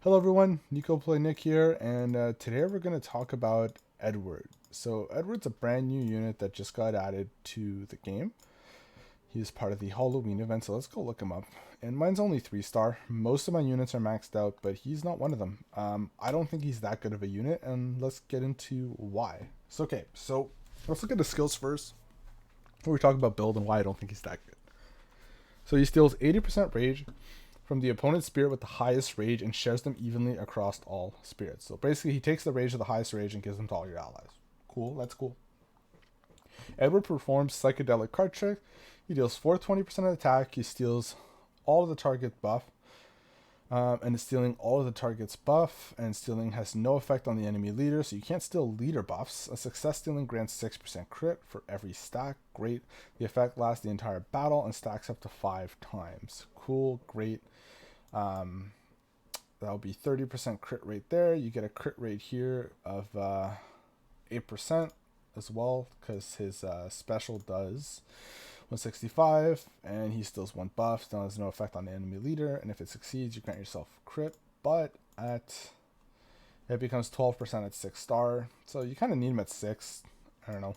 Hello everyone, Nico Play Nick here, and today we're going to talk about Edward. So Edward's a brand new unit that just got added to the game. He's part of the Halloween event, so let's go look him up. And mine's only 3-star. Most of my units are maxed out, but he's not one of them. I don't think he's that good of a unit, and let's get into why. So let's look at the skills first, before we talk about build and why I don't think he's that good. So he steals 80% rage from the opponent's spirit with the highest rage and shares them evenly across all spirits. So basically, he takes the rage of the highest rage and gives them to all your allies. Cool, that's cool. Edward performs psychedelic card trick. He deals 420% of attack. He steals all of the target buff, and is stealing all of the target's buff. And stealing has no effect on the enemy leader, so you can't steal leader buffs. A success stealing grants 6% crit for every stack. Great. The effect lasts the entire battle and stacks up to 5 times. Cool, great. That'll be 30% crit rate there. You get a crit rate here of 8% as well, because his special does 165, and he steals 1 buff. Still has no effect on the enemy leader, and if it succeeds, you grant yourself crit, but it becomes 12% at 6-star, so you kind of need him at 6. I don't know.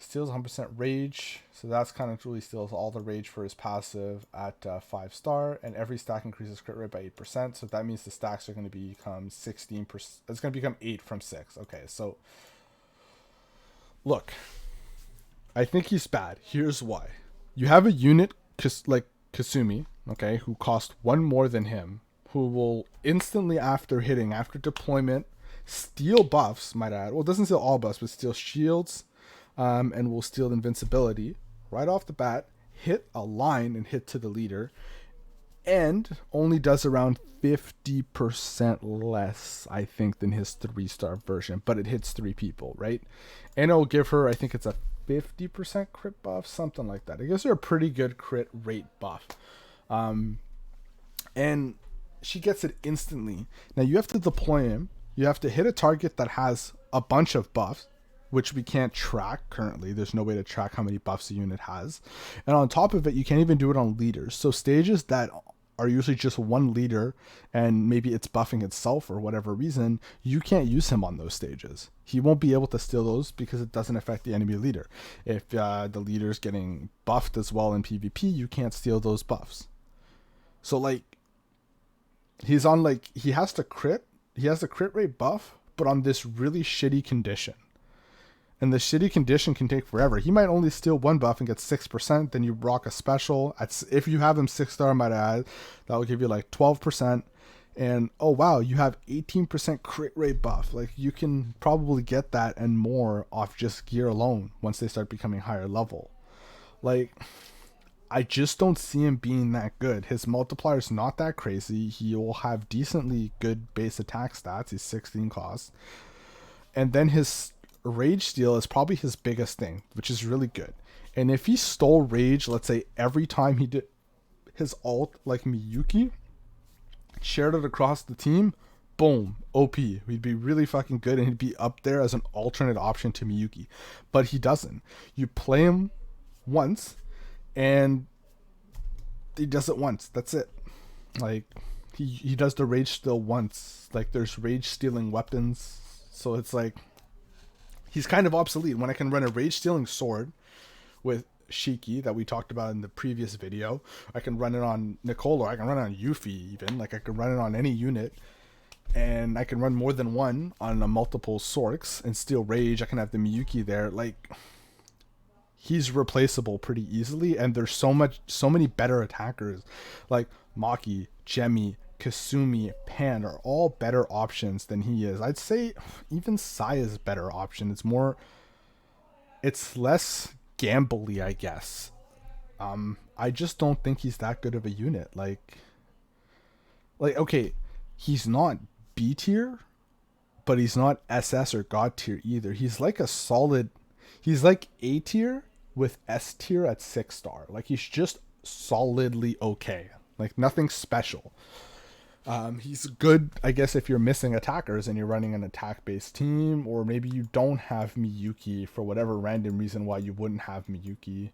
Steals 100% rage, so that's kind of truly steals all the rage for his passive at 5-star, and every stack increases crit rate by 8%, so that means the stacks are going to become 16%. It's going to become 8 from 6. Okay, so look, I think he's bad. Here's why. You have a unit like Kasumi, okay, who cost 1 more than him, who will instantly after deployment, steal buffs, might add. Well, it doesn't steal all buffs, but steal shields, and will steal invincibility right off the bat, hit a line and hit to the leader, and only does around 50% less, I think, than his 3-star version, but it hits 3 people, right? And it'll give her, I think it's a 50% crit buff, something like that. It gives her a pretty good crit rate buff. And she gets it instantly. Now you have to deploy him. You have to hit a target that has a bunch of buffs, which we can't track currently. There's no way to track how many buffs a unit has. And on top of it, you can't even do it on leaders. So stages that are usually just one leader and maybe it's buffing itself for whatever reason, you can't use him on those stages. He won't be able to steal those because it doesn't affect the enemy leader. If the leader's getting buffed as well in PvP, you can't steal those buffs. So like, he's on like, he has the crit rate buff, but on this really shitty condition. And the shitty condition can take forever. He might only steal 1 buff and get 6%. Then you rock a special. If you have him 6-star, might add, that will give you like 12%. And oh wow, you have 18% crit rate buff. Like you can probably get that and more off just gear alone once they start becoming higher level. Like, I just don't see him being that good. His multiplier is not that crazy. He will have decently good base attack stats. He's 16 cost. And then his rage steal is probably his biggest thing, which is really good. And if he stole rage, let's say every time he did his ult like Miyuki, shared it across the team, boom, OP. He'd be really fucking good and he'd be up there as an alternate option to Miyuki. But he doesn't. You play him once and he does it once. That's it. Like, he does the rage steal once. Like, there's rage stealing weapons. So it's like, he's kind of obsolete. When I can run a rage stealing sword with Shiki that we talked about in the previous video, I can run it on Nicole, or I can run it on Yuffie even. Like, I can run it on any unit, and I can run more than one on a multiple Sorks and steal rage. I can have the Miyuki there. Like, he's replaceable pretty easily, and there's so many better attackers like Maki, Jemmy, Kasumi, Pan are all better options than he is. I'd say even Sai is a better option. It's less gambly, I guess. I just don't think he's that good of a unit. Like okay, he's not B tier, but he's not SS or God tier either. He's like he's like A tier with S tier at 6-star. Like, he's just solidly okay. Like, nothing special. He's good, I guess, if you're missing attackers and you're running an attack-based team, or maybe you don't have Miyuki for whatever random reason why you wouldn't have Miyuki.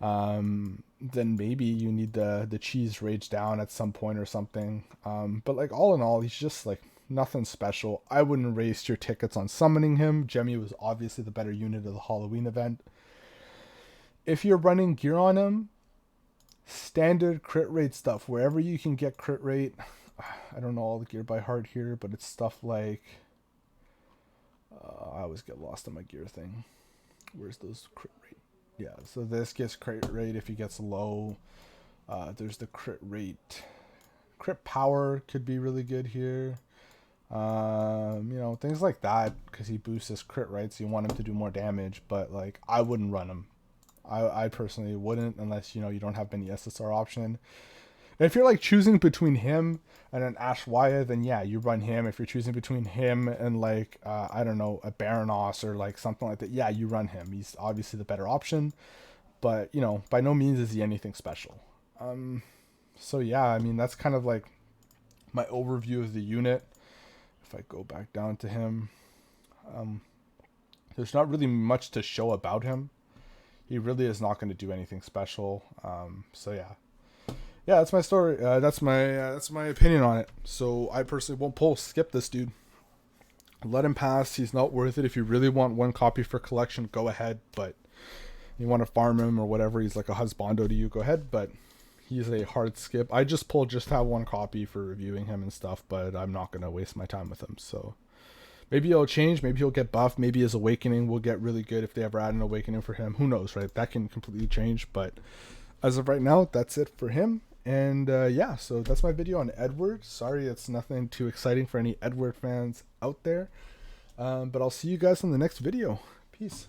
then maybe you need the cheese rage down at some point or something. But like all in all, he's just like nothing special. I wouldn't waste your tickets on summoning him. Jemmy was obviously the better unit of the Halloween event. If you're running gear on him, standard crit rate stuff, wherever you can get crit rate. I don't know all the gear by heart here, but it's stuff like I always get lost on my gear thing. Where's those crit rate? Yeah, so this gets crit rate if he gets low. There's the crit rate. Crit power could be really good here. You know, things like that, because he boosts his crit rate, so you want him to do more damage, but like I wouldn't run him. I personally wouldn't, unless, you know, you don't have any SSR option. And if you're like choosing between him and an Ashwaya, then yeah, you run him. If you're choosing between him and like I don't know, a Baranos or like something like that, yeah, you run him. He's obviously the better option, but you know, by no means is he anything special. So yeah, I mean, that's kind of like my overview of the unit. If I go back down to him, there's not really much to show about him. He really is not going to do anything special. So yeah, that's my story. That's my opinion on it. So I personally won't skip this dude. Let him pass. He's not worth it. If you really want one copy for collection, go ahead. But you want to farm him or whatever, he's like a husbando to you, go ahead. But he's a hard skip. I just have one copy for reviewing him and stuff, but I'm not going to waste my time with him. So maybe he'll change. Maybe he'll get buffed. Maybe his awakening will get really good if they ever add an awakening for him. Who knows, right? That can completely change. But as of right now, that's it for him. And yeah, so that's my video on Edward. Sorry, it's nothing too exciting for any Edward fans out there. But I'll see you guys in the next video. Peace.